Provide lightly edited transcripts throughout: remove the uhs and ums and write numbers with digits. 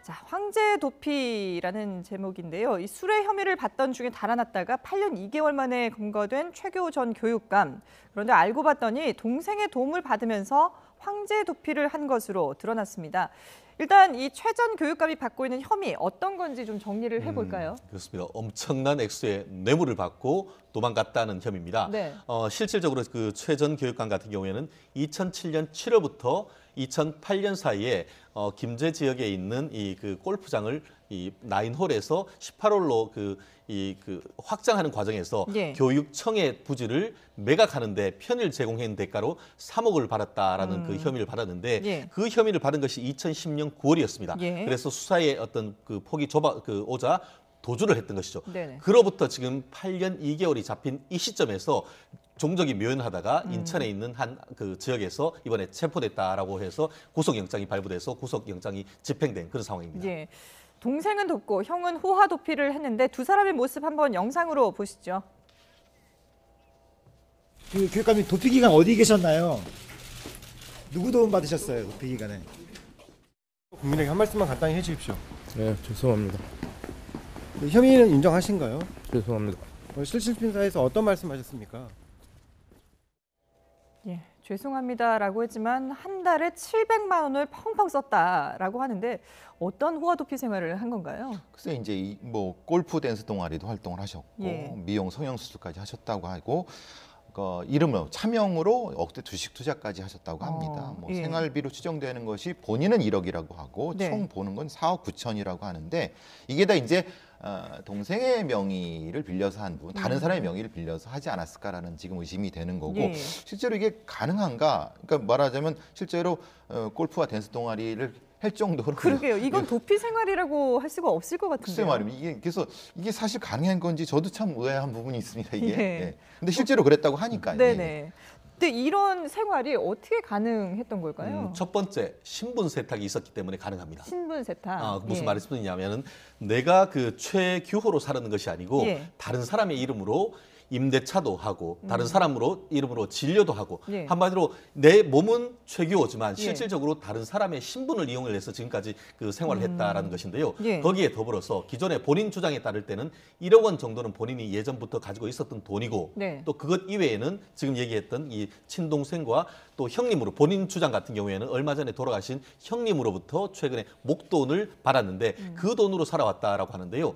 자, 황제 도피라는 제목인데요. 이 술의 혐의를 받던 중에 달아났다가 8년 2개월 만에 검거된 최규호 전 교육감. 그런데 알고 봤더니 동생의 도움을 받으면서 황제 도피를 한 것으로 드러났습니다. 일단 이 최 전 교육감이 받고 있는 혐의 어떤 건지 좀 정리를 해볼까요? 그렇습니다. 엄청난 액수의 뇌물을 받고 도망갔다는 혐의입니다. 네. 실질적으로 그 최 전 교육감 같은 경우에는 2007년 7월부터 2008년 사이에 김제 지역에 있는 이 그 골프장을 이 9홀에서 18홀로 확장하는 과정에서 예. 교육청의 부지를 매각하는데 편의를 제공한 대가로 3억을 받았다라는 그 혐의를 받았는데 예. 그 혐의를 받은 것이 2010년 9월이었습니다. 예. 그래서 수사의 어떤 그 폭이 오자 도주를 했던 것이죠. 네네. 그로부터 지금 8년 2개월이 잡힌 이 시점에서 종적이 묘연하다가 인천에 있는 한 그 지역에서 이번에 체포됐다라고 해서 구속영장이 발부돼서 구속영장이 집행된 그런 상황입니다. 예. 동생은 돕고 형은 호화 도피를 했는데 두 사람의 모습 한번 영상으로 보시죠. 그 교육감님 도피 기간 어디 계셨나요? 누구 도움 받으셨어요? 도피 기간에? 국민에게 한 말씀만 간단히 해주십시오. 네, 죄송합니다. 혐의는 인정하신가요? 죄송합니다. 실질심사에서 어떤 말씀하셨습니까? 예, 죄송합니다라고 했지만 한 달에 700만 원을 펑펑 썼다라고 하는데 어떤 호화 도피 생활을 한 건가요? 글쎄 이제 뭐 골프 댄스 동아리도 활동을 하셨고 예. 미용 성형 수술까지 하셨다고 하고 이름으로 차명으로 억대 주식 투자까지 하셨다고 합니다. 뭐 예. 생활비로 추정되는 것이 본인은 1억이라고 하고 네. 총 보는 건 4억 9천이라고 하는데 이게 다 이제 동생의 명의를 빌려서 한 부분, 다른 사람의 명의를 빌려서 하지 않았을까라는 지금 의심이 되는 거고 예. 실제로 이게 가능한가? 그러니까 말하자면 실제로 골프와 댄스 동아리를 할 정도로 그러게요. 이건 도피 생활이라고 할 수가 없을 것 같은데요. 글쎄 말입니다. 그래서 이게 사실 가능한 건지 저도 참 의아한 부분이 있습니다. 이게. 예. 예. 근데 실제로 그랬다고 하니까요. 네네. 근데 이런 생활이 어떻게 가능했던 걸까요? 첫 번째 신분 세탁이 있었기 때문에 가능합니다. 신분 세탁. 무슨 예. 말씀이냐면은 내가 그 최규호로 사는 것이 아니고 예. 다른 사람의 이름으로 임대차도 하고 다른 사람으로 이름으로 진료도 하고 예. 한마디로 내 몸은 최규호지만 예. 실질적으로 다른 사람의 신분을 이용을 해서 지금까지 그 생활을 했다라는 것인데요. 예. 거기에 더불어서 기존에 본인 주장에 따를 때는 1억 원 정도는 본인이 예전부터 가지고 있었던 돈이고 네. 또 그것 이외에는 지금 얘기했던 이 친동생과 또 형님으로 본인 주장 같은 경우에는 얼마 전에 돌아가신 형님으로부터 최근에 목돈을 받았는데 그 돈으로 살아왔다라고 하는데요.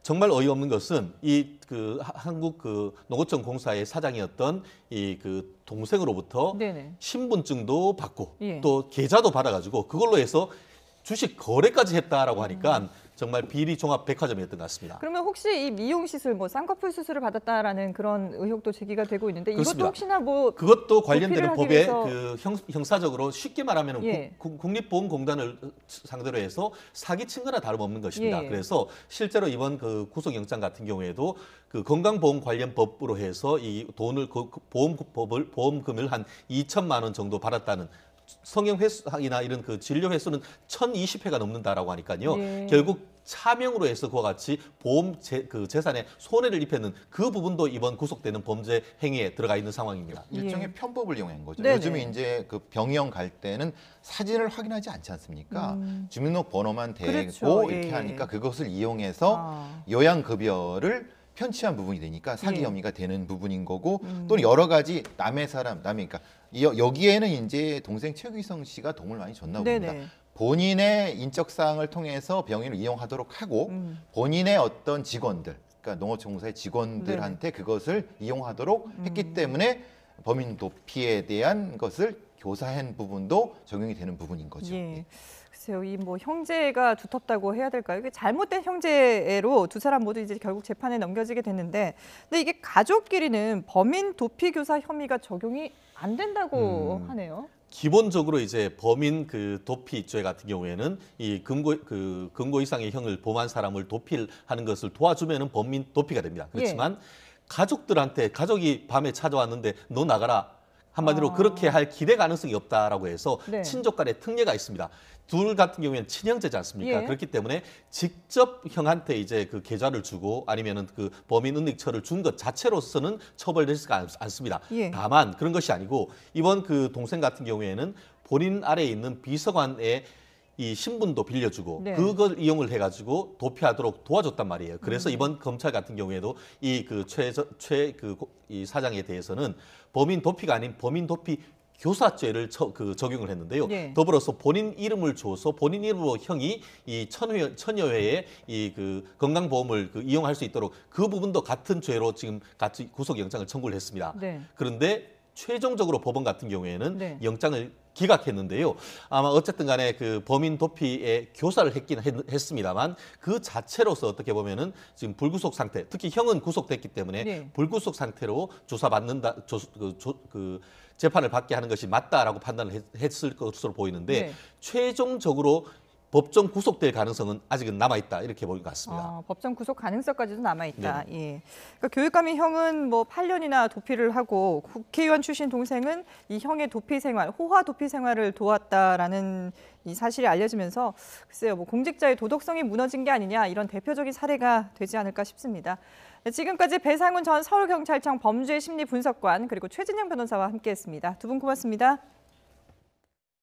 정말 어이없는 것은 이 그 한국 그 농어촌 공사의 사장이었던 이 그 동생으로부터 네네. 신분증도 받고 예. 또 계좌도 받아가지고 그걸로 해서 주식 거래까지 했다라고 하니까 정말 비리 종합 백화점이었던 것 같습니다. 그러면 혹시 이 미용 시술, 뭐 쌍꺼풀 수술을 받았다라는 그런 의혹도 제기가 되고 있는데 그렇습니다. 이것도 혹시나 뭐 그것도 도피를 관련되는 하기 법에 위해서- 그 형사적으로 쉽게 말하면 예. 국립보험공단을 상대로 해서 사기친 거나 다름없는 것입니다. 예. 그래서 실제로 이번 그 구속영장 같은 경우에도 그 건강보험 관련 법으로 해서 이 돈을 보험금을 한 2천만 원 정도 받았다는 성형 횟수나 이런 그 진료 횟수는 1,020회가 넘는다라고 하니까요. 예. 결국 차명으로 해서 그와 같이 그 재산에 손해를 입혔는 그 부분도 이번 구속되는 범죄 행위에 들어가 있는 상황입니다. 일종의 예. 편법을 이용한 거죠. 네네. 요즘에 이제 그 병영 갈 때는 사진을 확인하지 않지 않습니까? 주민등록번호만 대고 그렇죠. 이렇게 예. 하니까 그것을 이용해서 아. 요양급여를 편취한 부분이 되니까 사기 예. 혐의가 되는 부분인 거고 또 여러 가지 남의 사람, 그러니까 여기에는 이제 동생 최규성 씨가 도움을 많이 줬나 봅니다. 네네. 본인의 인적사항을 통해서 병인을 이용하도록 하고 본인의 어떤 직원들, 그러니까 농어촌공사의 직원들한테 그것을 이용하도록 했기 때문에 범인 도피에 대한 것을 교사한 부분도 적용이 되는 부분인 거죠. 예. 글쎄요, 이 뭐 형제가 두텁다고 해야 될까요? 이게 잘못된 형제로 두 사람 모두 이제 결국 재판에 넘겨지게 됐는데, 근데 이게 가족끼리는 범인 도피 교사 혐의가 적용이 안 된다고 하네요. 기본적으로 이제 범인 그 도피죄 같은 경우에는 이 금고 이상의 형을 범한 사람을 도피하는 것을 도와주면은 범인 도피가 됩니다. 그렇지만 가족들한테 가족이 밤에 찾아왔는데 너 나가라. 한마디로 그렇게 할 기대 가능성이 없다라고 해서 네. 친족 간의 특례가 있습니다. 둘 같은 경우에는 친형제지 않습니까? 예. 그렇기 때문에 직접 형한테 이제 그 계좌를 주고 아니면은 그 범인 은닉처를 준 것 자체로서는 처벌되지가 않습니다. 예. 다만 그런 것이 아니고 이번 그 동생 같은 경우에는 본인 아래에 있는 비서관의 이 신분도 빌려주고 네. 그걸 이용을 해가지고 도피하도록 도와줬단 말이에요. 그래서 이번 검찰 같은 경우에도 이 이 사장에 대해서는 범인 도피가 아닌 범인 도피 교사죄를 적용을 했는데요. 네. 더불어서 본인 이름을 줘서 본인 이름으로 형이 이 천여 회의 이 건강보험을 이용할 수 있도록 그 부분도 같은 죄로 지금 같이 구속영장을 청구를 했습니다. 네. 그런데 최종적으로 법원 같은 경우에는 네. 영장을 기각했는데요. 아마 어쨌든 간에 그 범인 도피에 교사를 했긴 했습니다만 그 자체로서 어떻게 보면은 지금 불구속 상태, 특히 형은 구속됐기 때문에 네. 불구속 상태로 조사받는다, 재판을 받게 하는 것이 맞다라고 판단을 했을 것으로 보이는데 네. 최종적으로 법정 구속될 가능성은 아직은 남아있다 이렇게 보는 것 같습니다. 법정 구속 가능성까지도 남아있다. 예. 그러니까 교육감인 형은 뭐 8년이나 도피를 하고 국회의원 출신 동생은 이 형의 도피 생활, 호화 도피 생활을 도왔다라는 이 사실이 알려지면서 글쎄요, 뭐 공직자의 도덕성이 무너진 게 아니냐 이런 대표적인 사례가 되지 않을까 싶습니다. 지금까지 배상훈 전 서울경찰청 범죄심리분석관 그리고 최진영 변호사와 함께했습니다. 두 분 고맙습니다.